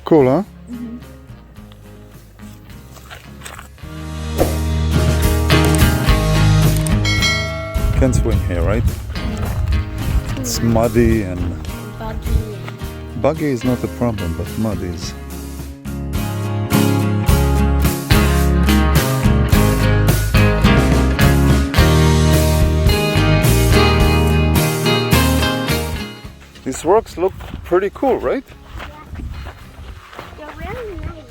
Cool, huh? Mm-hmm. Can swim here, right? It's muddy and Buggy. buggy is not a problem, but mud is. These rocks look pretty cool, right? They're really nice.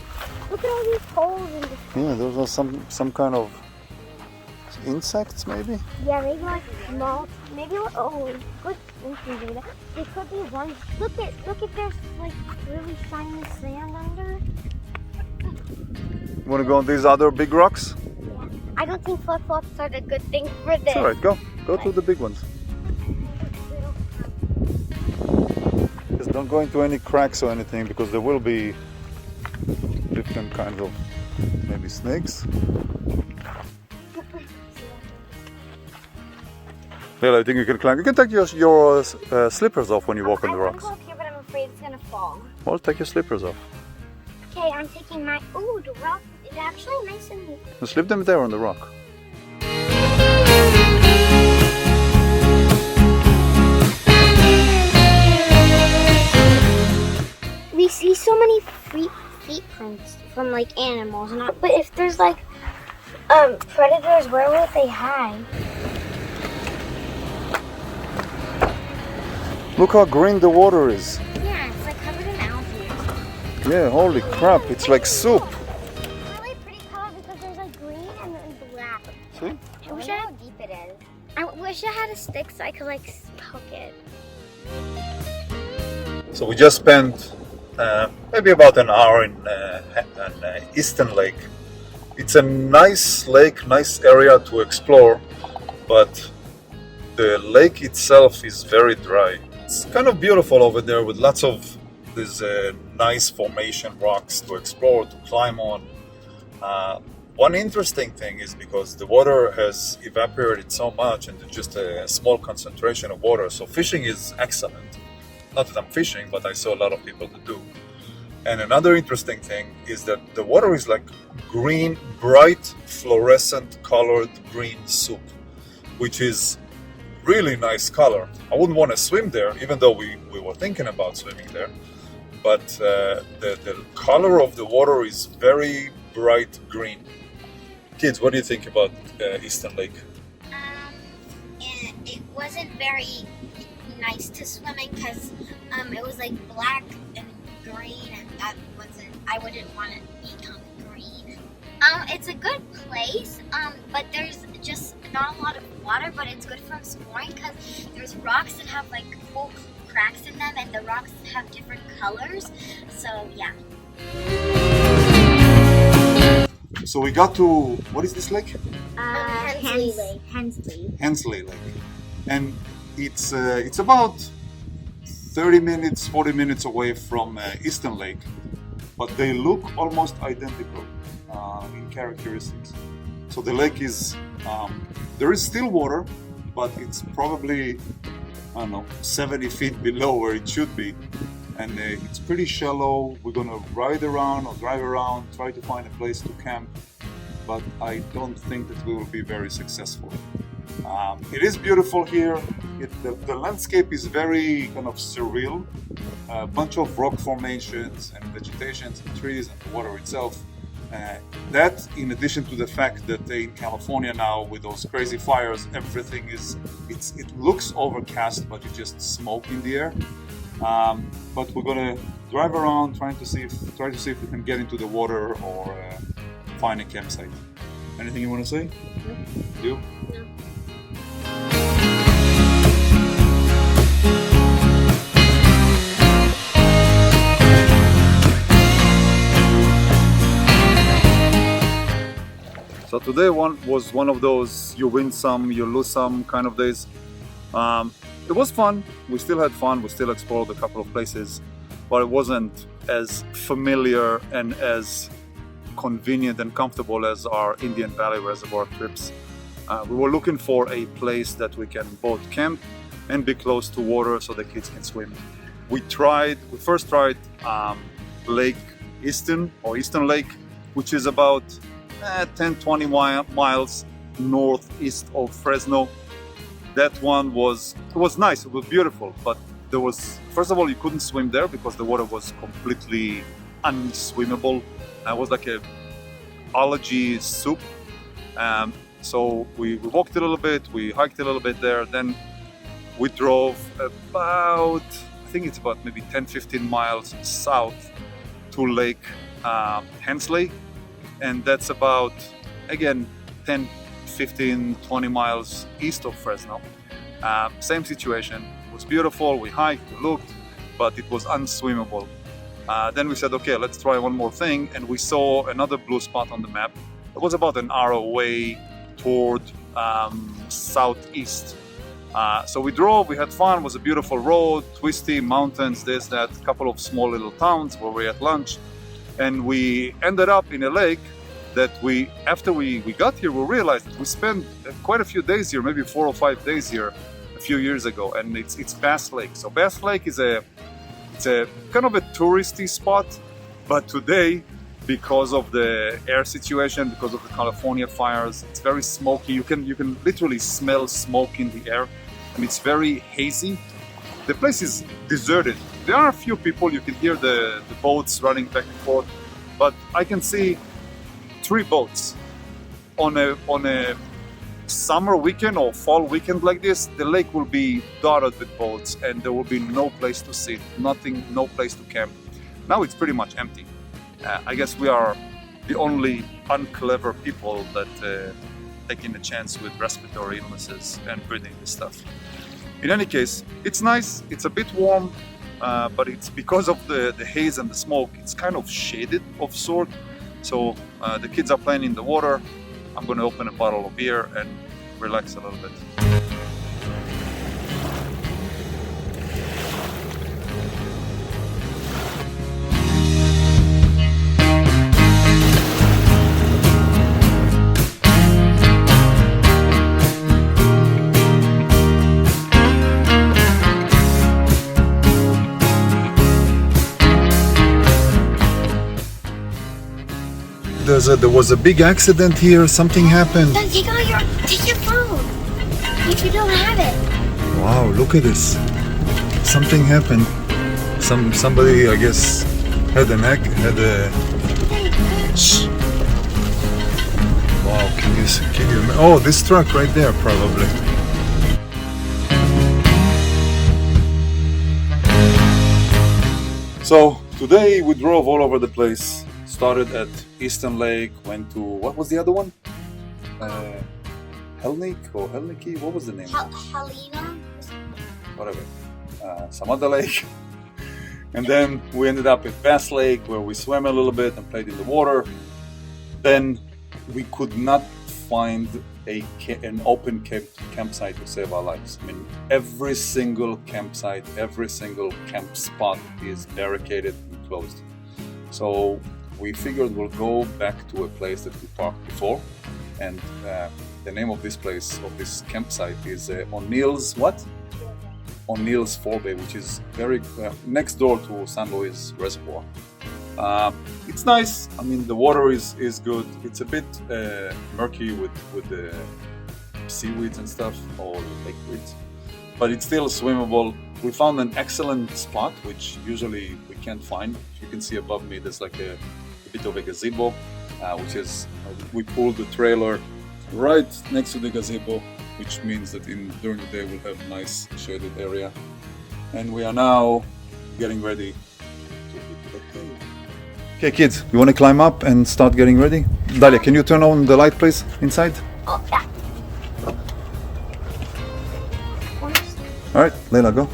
Look at all these holes in the Yeah, those are some kind of insects, maybe? Yeah, maybe like small. Maybe good thinking, Data. They could be ones. Look if there's like really shiny sand under. You want to go on these other big rocks? Yeah. I don't think flip flops are the good thing for this. It's alright, go to the big ones. Just don't go into any cracks or anything because there will be different kinds of maybe snakes. Well, I think you can climb. You can take your slippers off when you walk on the rocks. I want to go up here, but I'm afraid it's gonna fall. Well, take your slippers off. Okay, I'm taking my. Ooh, the rock is actually nice and neat. Just leave them there on the rock. We see so many feet prints from like animals, but if there's like predators, where would they hide? Look how green the water is. Yeah, it's like covered in algae. Yeah, holy crap, it's like soup. It's really pretty color because there's like green and then black. See? I wish how deep it is. I wish I had a stick so I could like poke it. So we just spent maybe about an hour in Eastman Lake. It's a nice lake, nice area to explore, but the lake itself is very dry. It's kind of beautiful over there with lots of these nice formation rocks to explore, to climb on. One interesting thing is because the water has evaporated so much and there's just a small concentration of water, so fishing is excellent. Not that I'm fishing, but I saw a lot of people that do. And another interesting thing is that the water is like green, bright, fluorescent colored green soup, which is really nice color. I wouldn't want to swim there, even though we were thinking about swimming there. But the color of the water is very bright green. Kids, what do you think about Eastman Lake? It wasn't very nice to swim in because it was like black and green, and I wouldn't want to become green. It's a good place, but there's just not a lot of water, but it's good for exploring because there's rocks that have like cool cracks in them, and the rocks have different colors. So yeah. So we got to, what is this lake? Hensley Lake. Hensley Lake. And it's about 30 minutes, 40 minutes away from Eastman Lake, but they look almost identical in characteristics. So the lake is, there is still water, but it's probably, I don't know, 70 feet below where it should be. And it's pretty shallow. We're gonna ride around or drive around, try to find a place to camp, but I don't think that we will be very successful. It is beautiful here. The landscape is very kind of surreal. A bunch of rock formations and vegetations and trees and the water itself. That, in addition to the fact that in California now with those crazy fires, everything it looks overcast, but it's just smoke in the air. But we're gonna drive around, try to see if we can get into the water or find a campsite. Anything you want to say? No. You? No. So today was one of those you win some, you lose some kind of days. It was fun. We still had fun. We still explored a couple of places, but it wasn't as familiar and as convenient and comfortable as our Indian Valley Reservoir trips. We were looking for a place that we can both camp and be close to water so the kids can swim. We first tried Lake Eastern or Eastern Lake, which is about 10-20 miles northeast of Fresno. That one was nice, it was beautiful, but there was, first of all, you couldn't swim there because the water was completely unswimmable. It was like a algae soup. So we walked a little bit, we hiked a little bit there, then we drove about, I think it's about maybe 10-15 miles south to Lake Hensley, and that's about, again, 10, 15, 20 miles east of Fresno. Same situation. It was beautiful, we hiked, we looked, but it was unswimmable. Then we said, okay, let's try one more thing, and we saw another blue spot on the map. It was about an hour away toward southeast. So we drove, we had fun, it was a beautiful road, twisty, mountains, this, that, a couple of small little towns where we had lunch. And we ended up in a lake that after we got here, we realized that we spent quite a few days here, maybe 4 or 5 days here a few years ago, and it's Bass Lake. So Bass Lake is it's a kind of a touristy spot, but today, because of the air situation, because of the California fires, it's very smoky. You can literally smell smoke in the air, and it's very hazy. The place is deserted. There are a few people, you can hear the boats running back and forth, but I can see 3 boats. On a summer weekend or fall weekend like this, the lake will be dotted with boats and there will be no place to sit, nothing, no place to camp. Now it's pretty much empty. I guess we are the only unclever people that taking a chance with respiratory illnesses and breathing this stuff. In any case, it's nice, it's a bit warm, but it's because of the haze and the smoke, it's kind of shaded of sort. So the kids are playing in the water. I'm going to open a bottle of beer and relax a little bit. There was a big accident here, something happened. Then take your phone if you don't have it. Wow, look at this. Something happened. Somebody, I guess, had a... Shh. Wow, can you... Oh, this truck right there, probably. So, today we drove all over the place. Started at Eastern Lake, went to, what was the other one? Helnik or Helniki? What was the name? Helena? Whatever. Some other lake. And then we ended up at Bass Lake where we swam a little bit and played in the water. Then we could not find an open campsite to save our lives. I mean, every single campsite, every single camp spot is barricaded and closed. So we figured we'll go back to a place that we parked before, and the name of this place, of this campsite, is O'Neill's what? O'Neill's Forebay, which is very next door to San Luis Reservoir. It's nice. I mean, the water is good. It's a bit murky with the seaweeds and stuff, or lake weeds, but it's still swimmable. We found an excellent spot, which usually we can't find. You can see above me, there's like a bit of a gazebo, which is, we pulled the trailer right next to the gazebo, which means that during the day we'll have a nice shaded area. And we are now getting ready to hit the hay. Okay, kids, you want to climb up and start getting ready? Dalia, can you turn on the light, please, inside? Oh, yeah. All right, Leila, go.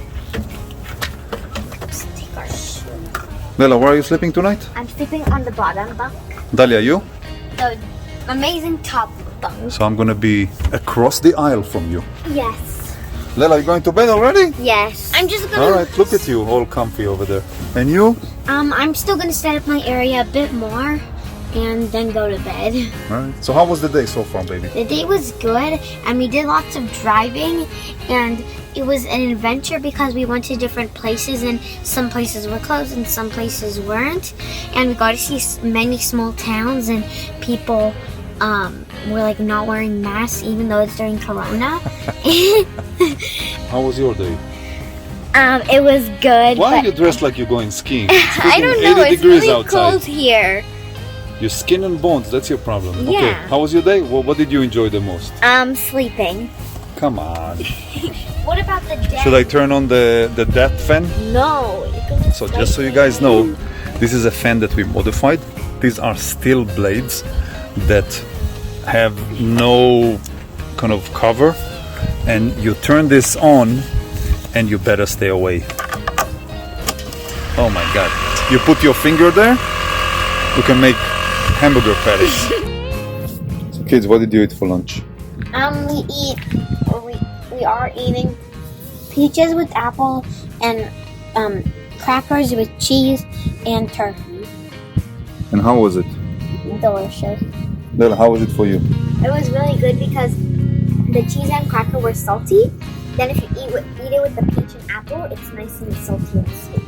Leila, where are you sleeping tonight? I'm sleeping on the bottom bunk. Dalia, you? The amazing top bunk. So I'm gonna be across the aisle from you. Yes. Leila, you going to bed already? Yes. I'm just gonna... Alright, look at you, all comfy over there. And you? I'm still gonna set up my area a bit more. and then go to bed. Alright. So how was the day so far, baby? The day was good, and we did lots of driving, and it was an adventure because we went to different places, and some places were closed and some places weren't, and we got to see many small towns, and people were like not wearing masks even though it's during Corona. How was your day? It was good. Why are but you dressed like you're going skiing? I don't know. 80 It's degrees really outside. cold here. Your skin and bones, that's your problem. Yeah. Okay, how was your day? What did you enjoy the most? Sleeping. Come on. What about the day? Should I turn on the death fan? No. So just so you guys know, this is a fan that we modified. These are steel blades that have no kind of cover, and you turn this on and you better stay away. Oh my god. You put your finger there, you can make hamburger patties. So kids, what did you eat for lunch? We are eating peaches with apple and crackers with cheese and turkey. And how was it? Delicious. Lela, how was it for you? It was really good because the cheese and cracker were salty. Then if you eat it with the peach and apple, it's nice and salty and sweet.